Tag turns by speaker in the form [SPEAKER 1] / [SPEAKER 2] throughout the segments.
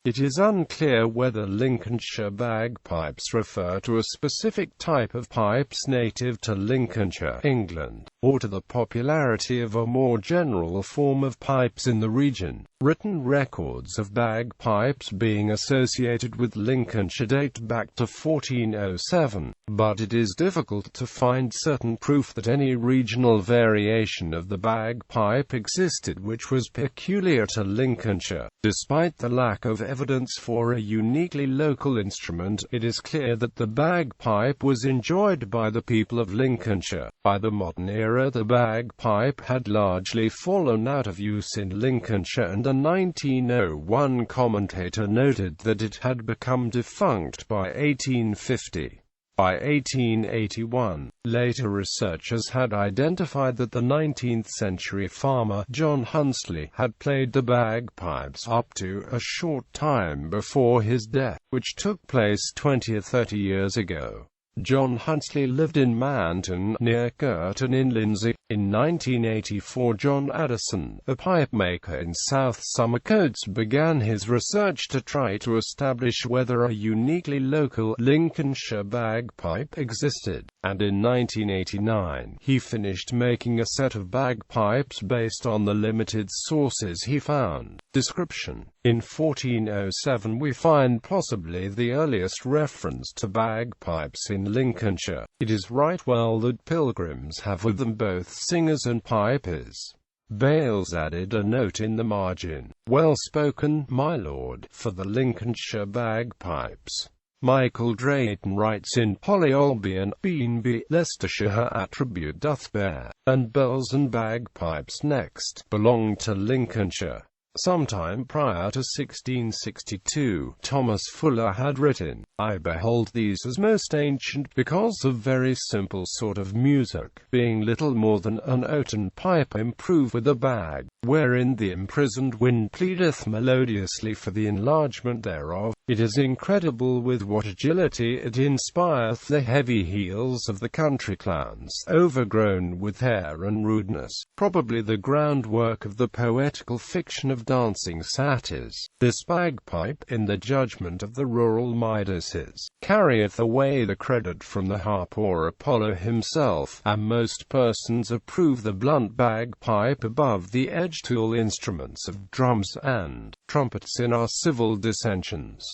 [SPEAKER 1] It is unclear whether Lincolnshire bagpipes refer to a specific type of pipes native to Lincolnshire, England, or to the popularity of a more general form of pipes in the region. Written records of bagpipes being associated with Lincolnshire date back to 1407, but it is difficult to find certain proof that any regional variation of the bagpipe existed which was peculiar to Lincolnshire. Despite the lack of evidence for a uniquely local instrument, it is clear that the bagpipe was enjoyed by the people of Lincolnshire. By the modern era, the bagpipe had largely fallen out of use in Lincolnshire, and a 1901 commentator noted that it had become defunct by 1850. By 1881, later researchers had identified that the 19th-century farmer John Huntsley had played the bagpipes up to a short time before his death, which took place 20 or 30 years ago. John Huntsley lived in Manton, near Girton in Lindsey. In 1984, John Addison, a pipe maker in South Somercotes, began his research to try to establish whether a uniquely local Lincolnshire bagpipe existed, and in 1989, he finished making a set of bagpipes based on the limited sources he found. Description: in 1407 we find possibly the earliest reference to bagpipes in Lincolnshire. It is right well that pilgrims have with them both singers and pipers. Bales added a note in the margin, "Well spoken, my lord," for the Lincolnshire bagpipes. Michael Drayton writes in Polyolbion, B&B, Leicestershire her attribute doth bear, and bells and bagpipes next belong to Lincolnshire. Sometime prior to 1662, Thomas Fuller had written, "I behold these as most ancient, because of very simple sort of music, being little more than an oaten pipe improved with a bag, wherein the imprisoned wind pleadeth melodiously for the enlargement thereof. It is incredible with what agility it inspireth the heavy heels of the country clowns, overgrown with hair and rudeness, probably the groundwork of the poetical fiction of dancing satyrs. This bagpipe, in the judgment of the rural Midases, carrieth away the credit from the harp or Apollo himself, and most persons approve the blunt bagpipe above the edge-tool instruments of drums and trumpets in our civil dissensions."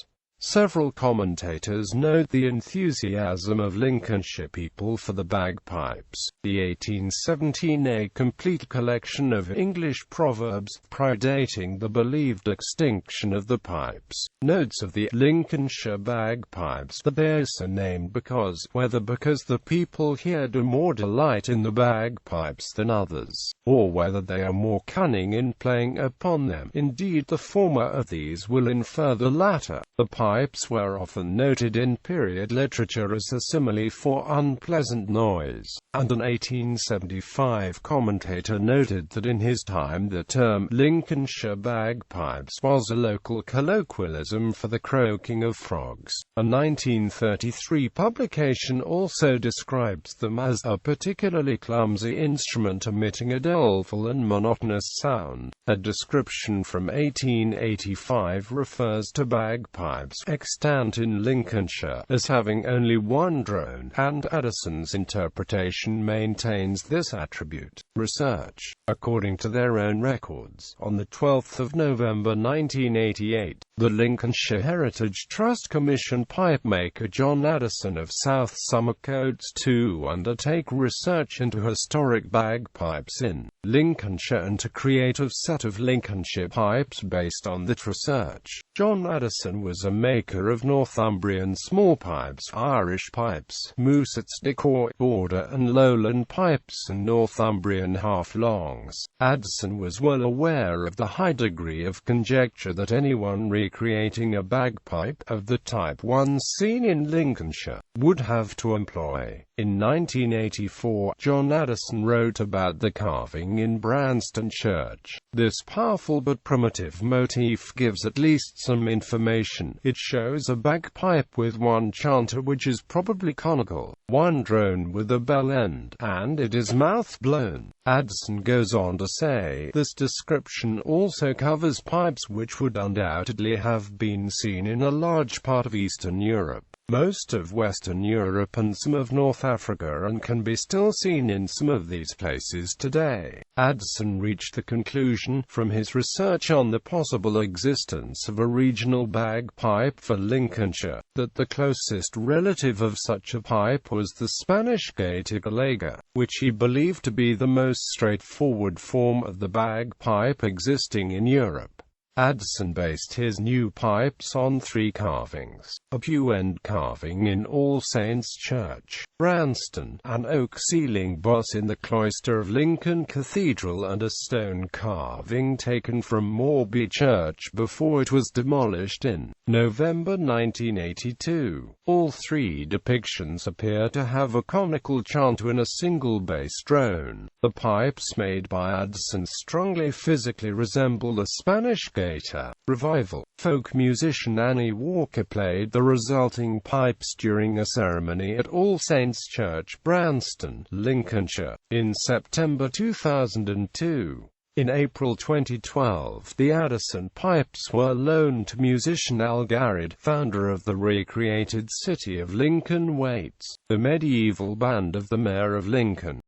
[SPEAKER 1] Several commentators note the enthusiasm of Lincolnshire people for the bagpipes. The 1817 A complete collection of English proverbs, predating the believed extinction of the pipes, notes of the Lincolnshire bagpipes that they are so named because, whether because the people here do more delight in the bagpipes than others, or whether they are more cunning in playing upon them. Indeed, the former of these will infer the latter. The pipes were often noted in period literature as a simile for unpleasant noise, and an 1875 commentator noted that in his time the term Lincolnshire bagpipes was a local colloquialism for the croaking of frogs. A 1933 publication also describes them as a particularly clumsy instrument emitting a doleful and monotonous sound. A description from 1885 refers to bagpipes extant in Lincolnshire as having only one drone, and Addison's interpretation maintains this attribute. Research. According to their own records, on the 12th of November 1988, the Lincolnshire Heritage Trust commissioned pipe maker John Addison of South Somercotes to undertake research into historic bagpipes in Lincolnshire and to create a set of Lincolnshire pipes based on that research. John Addison was a maker of Northumbrian small pipes, Irish pipes, musets de cour, border and lowland pipes, and Northumbrian half-longs. Addison was well aware of the high degree of conjecture that anyone recreating a bagpipe of the type once seen in Lincolnshire would have to employ. In 1984, John Addison wrote about the carving carving in Branston Church. This powerful but primitive motif gives at least some information. It shows a bagpipe with one chanter which is probably conical, one drone with a bell end, and it is mouth-blown. Addison goes on to say, this description also covers pipes which would undoubtedly have been seen in a large part of Eastern Europe, most of Western Europe and some of North Africa, and can be still seen in some of these places today. Addison reached the conclusion, from his research on the possible existence of a regional bagpipe for Lincolnshire, that the closest relative of such a pipe was the Spanish gaita galega, which he believed to be the most straightforward form of the bagpipe existing in Europe. Addison based his new pipes on 3 carvings: a pew-end carving in All Saints' Church, Branston, an oak ceiling boss in the cloister of Lincoln Cathedral, and a stone carving taken from Moreby Church before it was demolished in November 1982. All 3 depictions appear to have a conical chanter and a single bass drone. The pipes made by Addison strongly physically resemble the Spanish gaita. Revival folk musician Annie Walker played the resulting pipes during a ceremony at All Saints' Church, Branston, Lincolnshire, in September 2002. In April 2012, the Addison pipes were loaned to musician Al Garrett, founder of the recreated city of Lincoln Waits, the medieval band of the Mayor of Lincoln.